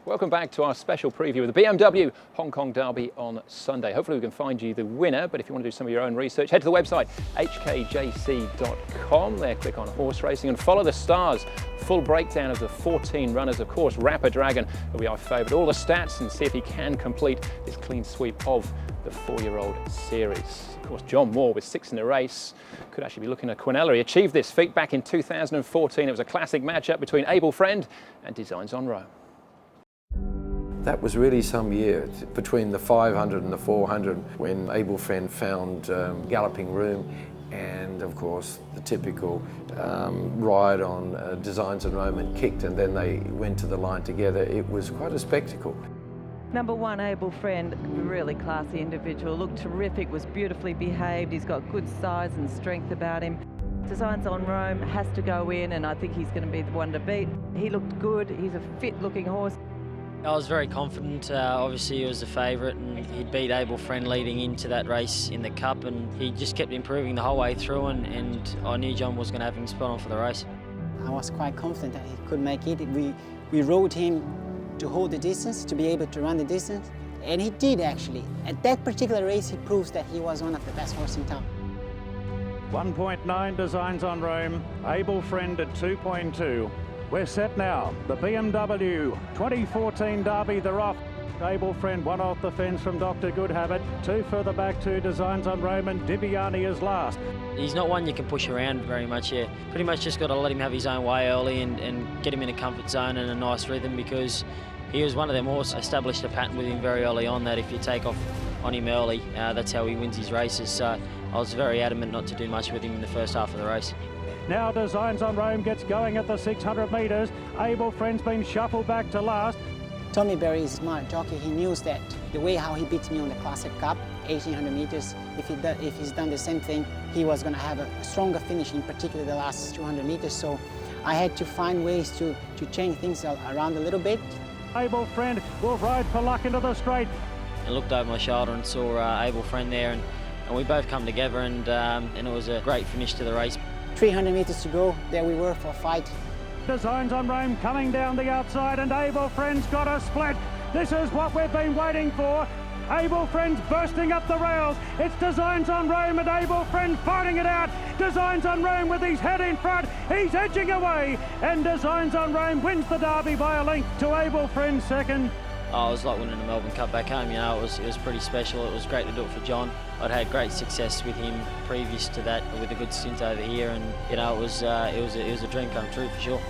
Welcome back to our special preview of the BMW Hong Kong Derby on Sunday. Hopefully we can find you the winner, but if you want to do some of your own research, head to the website hkjc.com. There, click on horse racing and follow the stars. Full breakdown of the 14 runners, of course, Rapper Dragon will be our favourite. All the stats and see if he can complete this clean sweep of the 4-year-old series. Of course, John Moore with 6 in the race could actually be looking at Quinella. He achieved this feat back in 2014. It was a classic matchup between Able Friend and Designs on Rome. That was really some year, between the 500 and the 400, when Able Friend found galloping room, and of course the typical ride on Designs on Rome and kicked, and then they went to the line together. It was quite a spectacle. Number 1, Able Friend, really classy individual, looked terrific, was beautifully behaved, he's got good size and strength about him. Designs on Rome has to go in, and I think he's going to be the one to beat. He looked good, he's a fit looking horse. I was very confident. Obviously he was the favourite, and he'd beat Able Friend leading into that race in the Cup, and he just kept improving the whole way through, and I knew John was going to have him spot on for the race. I was quite confident that he could make it. We rode him to hold the distance, to be able to run the distance, and he did actually. At that particular race he proves that he was one of the best horses in town. 1.9 Designs on Rome, Able Friend at 2.2. We're set now. The BMW 2014 Derby, they're off. Able Friend, 1 off the fence from Dr. Good Habit. 2 further back, 2 Designs on Rome, and Dibiani is last. He's not one you can push around very much, yeah. Pretty much just got to let him have his own way early and get him in a comfort zone and a nice rhythm, because he was one of them horses, established a pattern with him very early on that if you take off on him early, that's how he wins his races. So I was very adamant not to do much with him in the first half of the race. Now Designs on Rome gets going at the 600 metres. Able Friend's been shuffled back to last. Tommy Berry is a smart jockey. He knows that the way how he beat me on the Classic Cup, 1800 metres, if he's done the same thing, he was going to have a stronger finish, in particular the last 200 metres. So I had to find ways to change things around a little bit. Able Friend will ride for luck into the straight. I looked over my shoulder and saw Able Friend there, and we both come together, and it was a great finish to the race. 300 metres to go, there we were for a fight. Designs on Rome coming down the outside, and Able Friend's got a split. This is what we've been waiting for. Able Friend's bursting up the rails. It's Designs on Rome and Able Friend fighting it out. Designs on Rome with his head in front. He's edging away, and Designs on Rome wins the Derby by a length to Able Friend second. Oh, it was like winning the Melbourne Cup back home, you know. It was pretty special. It was great to do it for John. I'd had great success with him previous to that, with a good stint over here, and you know, it was a dream come true for sure.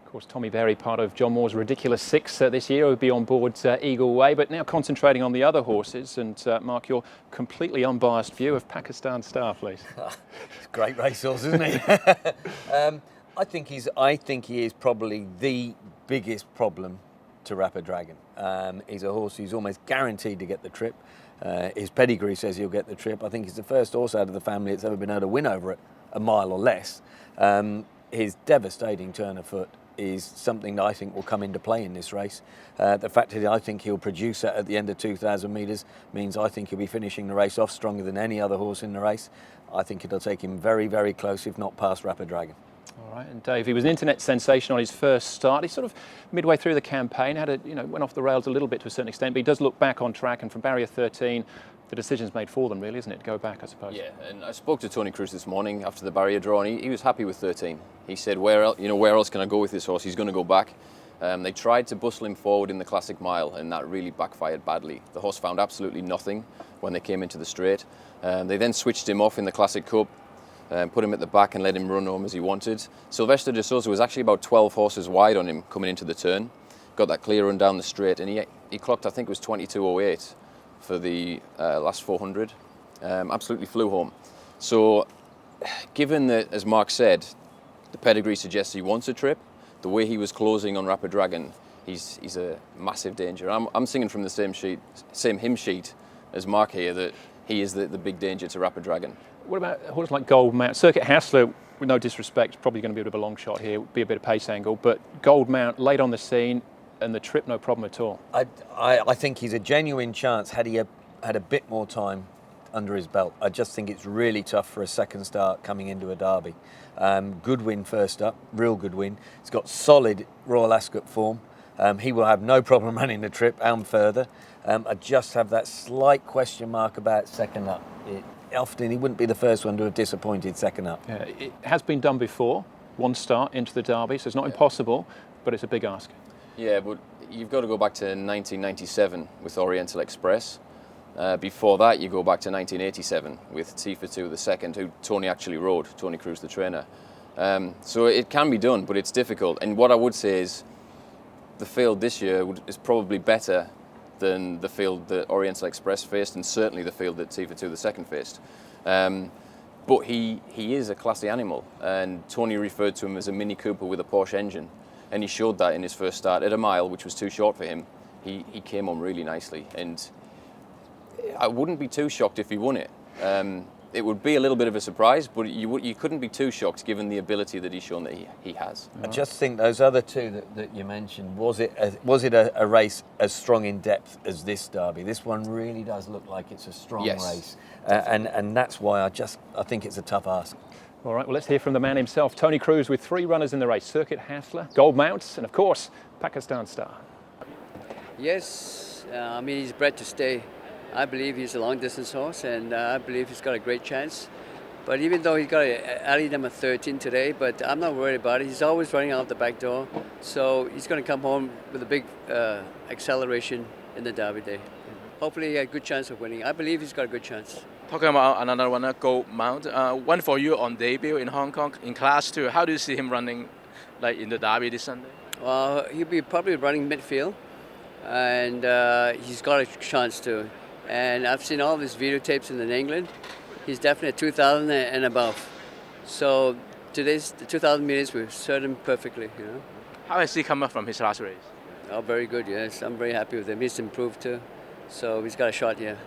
Of course, Tommy Berry, part of John Moore's ridiculous 6 this year, will be on board Eagle Way, but now concentrating on the other horses. And Mark, your completely unbiased view of Pakistan Star, please. Great racehorse, isn't he? I think he is probably the biggest problem to Rapper Dragon. He's a horse who's almost guaranteed to get the trip. His pedigree says he'll get the trip. I think he's the first horse out of the family that's ever been able to win over it a mile or less. His devastating turn of foot is something that I think will come into play in this race. The fact that I think he'll produce that at the end of 2,000 metres means I think he'll be finishing the race off stronger than any other horse in the race. I think it'll take him very, very close, if not past Rapper Dragon. All right, and Dave, he was an internet sensation on his first start. He sort of midway through the campaign went off the rails a little bit to a certain extent, but he does look back on track, and from barrier 13, the decision's made for them, really, isn't it? To go back, I suppose. Yeah, and I spoke to Tony Cruz this morning after the barrier draw, and he was happy with 13. He said, where else can I go with this horse? He's going to go back. They tried to bustle him forward in the Classic Mile, and that really backfired badly. The horse found absolutely nothing when they came into the straight. They then switched him off in the Classic Cup, put him at the back and let him run home as he wanted. Sylvester de Sousa was actually about 12 horses wide on him coming into the turn. Got that clear run down the straight, and he clocked, I think it was 22.08 for the last 400. Absolutely flew home. So given that, as Mark said, the pedigree suggests he wants a trip, the way he was closing on Rapper Dragon, he's a massive danger. I'm singing from the same hymn sheet as Mark here, that he is the big danger to Rapper Dragon. What about horses like Gold Mount? Circuit Hassler, with no disrespect, probably going to be a bit of a long shot here, be a bit of pace angle, but Gold Mount late on the scene, and the trip no problem at all. I think he's a genuine chance had he had a bit more time under his belt. I just think it's really tough for a second start coming into a derby. Good win first up, real good win. He's got solid Royal Ascot form. He will have no problem running the trip and further. I just have that slight question mark about second up. Often he wouldn't be the first one to have disappointed second up. Yeah, it has been done before, one start into the derby, so it's not impossible, but it's a big ask. Yeah, but you've got to go back to 1997 with Oriental Express. Before that, you go back to 1987 with Tifatu the second, who Tony actually rode, Tony Cruz the trainer. So it can be done, but it's difficult. And what I would say is the field this year is probably better than the field that Oriental Express faced, and certainly the field that Tifatu the second faced. But he is a classy animal, and Tony referred to him as a Mini Cooper with a Porsche engine, and he showed that in his first start at a mile, which was too short for him. He came on really nicely, and I wouldn't be too shocked if he won it. It would be a little bit of a surprise, but you couldn't be too shocked given the ability that he's shown that he has. I just think those other two that you mentioned, was it a race as strong in depth as this derby? This one really does look like it's a strong race, and that's why I think it's a tough ask. All right, well, let's hear from the man himself, Tony Cruz, with 3 runners in the race: Circuit Hassler, Gold Mounts, and of course, Pakistan Star. Yes, I mean, he's bred to stay. I believe he's a long-distance horse, and I believe he's got a great chance. But even though he's got an alley number 13 today, but I'm not worried about it. He's always running out the back door, so he's going to come home with a big acceleration in the Derby day. Hopefully, he has a good chance of winning. I believe he's got a good chance. Talking about another one, Gold Mount. One for you on debut in Hong Kong in Class 2. How do you see him running, like in the Derby this Sunday? Well, he'll be probably running midfield, and he's got a chance to. And I've seen all of his videotapes in England. He's definitely at 2,000 and above. So today's the 2,000 meters will serve him perfectly, you know. How has he come up from his last race? Oh, very good, yes. I'm very happy with him. He's improved too. So he's got a shot here.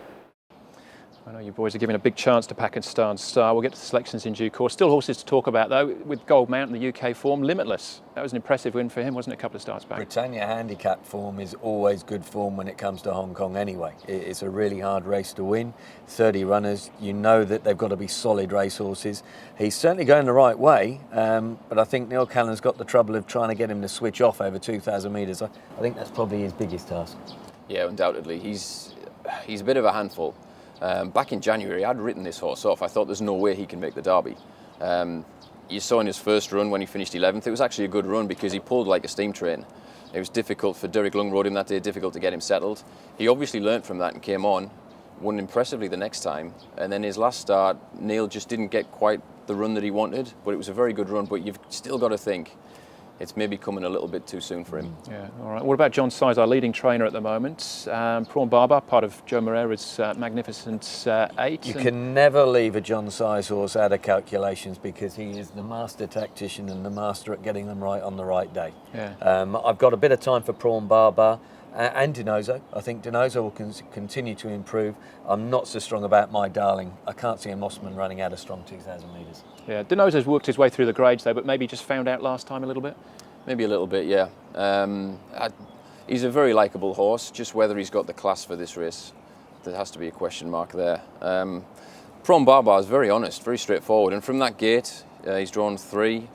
I know you boys are giving a big chance to Pakistan Star. We'll get to the selections in due course. Still horses to talk about, though, with Gold Mount in the UK form, Limitless. That was an impressive win for him, wasn't it, a couple of starts back? Britannia handicap form is always good form when it comes to Hong Kong anyway. It's a really hard race to win. 30 runners, you know that they've got to be solid racehorses. He's certainly going the right way, but I think Neil Callan's got the trouble of trying to get him to switch off over 2,000 metres. I think that's probably his biggest task. Yeah, undoubtedly. He's a bit of a handful. Back in January, I'd written this horse off. I thought there's no way he can make the Derby. You saw in his first run when he finished 11th, it was actually a good run because he pulled like a steam train. It was difficult for Derek Lung, rode him that day, difficult to get him settled. He obviously learnt from that and came on, won impressively the next time. And then his last start, Neil just didn't get quite the run that he wanted, but it was a very good run. But you've still got to think it's maybe coming a little bit too soon for him. Yeah, all right. What about John Size, our leading trainer at the moment? Prawn Barber, part of Joe Moreira's magnificent 8. You can never leave a John Size horse out of calculations because he is the master tactician and the master at getting them right on the right day. Yeah. I've got a bit of time for Prawn Barber and Dinozo. I think Dinozo will continue to improve. I'm not so strong about My Darling. I can't see a Mossman running out a strong 2,000 metres. Yeah, Dinozo's worked his way through the grades though, but maybe just found out last time a little bit? Maybe a little bit, yeah. He's a very likeable horse, just whether he's got the class for this race, there has to be a question mark there. Prawn Barbar is very honest, very straightforward, and from that gate, he's drawn 3.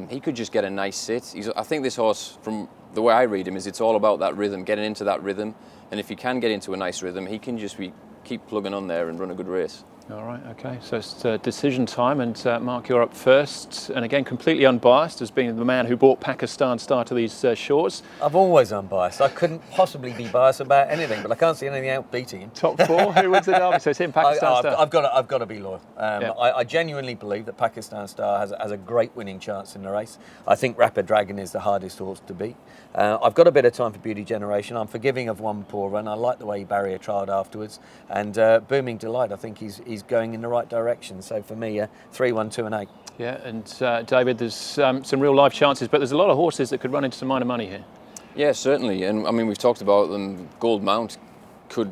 He could just get a nice sit. I think this horse, from the way I read him, is it's all about that rhythm, getting into that rhythm, and if he can get into a nice rhythm, he can just keep plugging on there and run a good race. All right, okay, so it's decision time, and Mark, you're up first, and again, completely unbiased as being the man who brought Pakistan Star to these shores. I'm always unbiased. I couldn't possibly be biased about anything, but I can't see anything out beating him. Top 4, who wins the Derby? So it's him, Pakistan Star. I've got to be loyal. I genuinely believe that Pakistan Star has a great winning chance in the race. I think Rapid Dragon is the hardest horse to beat. I've got a bit of time for Beauty Generation. I'm forgiving of one poor run. I like the way he barrier trialled afterwards. And Booming Delight, I think he's going in the right direction. So for me, 3, 1, 2 and 8. Yeah, and David, there's some real life chances, but there's a lot of horses that could run into some minor money here. Yeah, certainly. And I mean, we've talked about them. Gold Mount,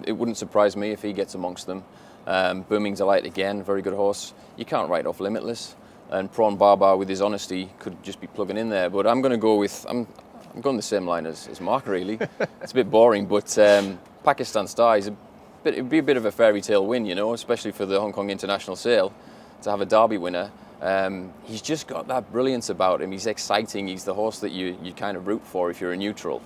it wouldn't surprise me if he gets amongst them. Booming Delight again, very good horse. You can't write off Limitless. And Prawn Barbar, with his honesty, could just be plugging in there. But I'm going to go with, I'm going the same line as Mark, really. It's a bit boring, but Pakistan Star, it'd be a bit of a fairy tale win, you know, especially for the Hong Kong International Sale, to have a Derby winner. He's just got that brilliance about him. He's exciting. He's the horse that you kind of root for if you're a neutral.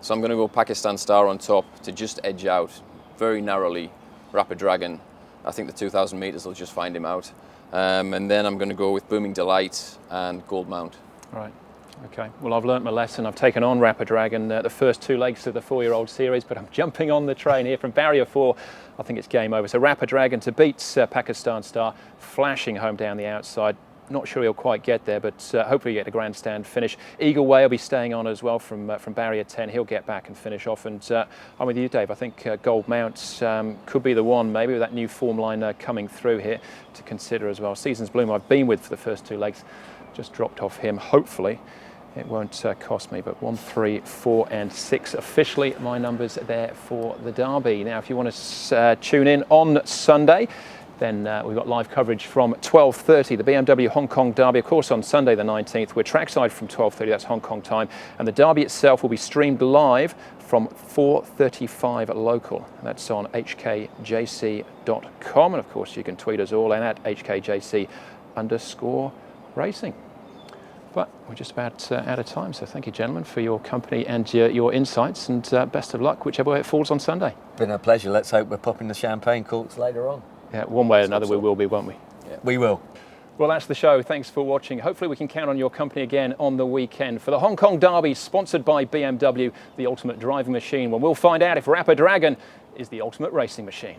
So I'm going to go Pakistan Star on top to just edge out very narrowly Rapid Dragon. I think the 2,000 metres will just find him out. And then I'm going to go with Booming Delight and Gold Mount. Right. Okay. Well, I've learnt my lesson. I've taken on Rapid Dragon the first 2 legs of the 4-year-old series, but I'm jumping on the train here from barrier 4. I think it's game over. So Rapid Dragon to beat Pakistan Star, flashing home down the outside. Not sure he'll quite get there, but hopefully get a grandstand finish. Eagle Way will be staying on as well from barrier 10. He'll get back and finish off. And I'm with you, Dave. I think Gold Mount could be the one, maybe, with that new form line coming through here to consider as well. Season's Bloom I've been with for the first 2 legs. Just dropped off him. Hopefully it won't cost me, but 1, 3, 4 and 6 officially my numbers there for the Derby. Now, if you want to tune in on Sunday, then we've got live coverage from 12:30, the BMW Hong Kong Derby, of course, on Sunday the 19th. We're trackside from 12:30, that's Hong Kong time. And the Derby itself will be streamed live from 4:35 local. That's on hkjc.com. And of course, you can tweet us all at hkjc_racing. But we're just about out of time, so thank you, gentlemen, for your company and your insights, and best of luck, whichever way it falls on Sunday. Been a pleasure. Let's hope we're popping the champagne corks later on. Yeah, one way or another we will be, won't we? Yeah. We will. Well, that's the show. Thanks for watching. Hopefully we can count on your company again on the weekend for the Hong Kong Derby, sponsored by BMW, the ultimate driving machine, when we'll find out if Rapid Dragon is the ultimate racing machine.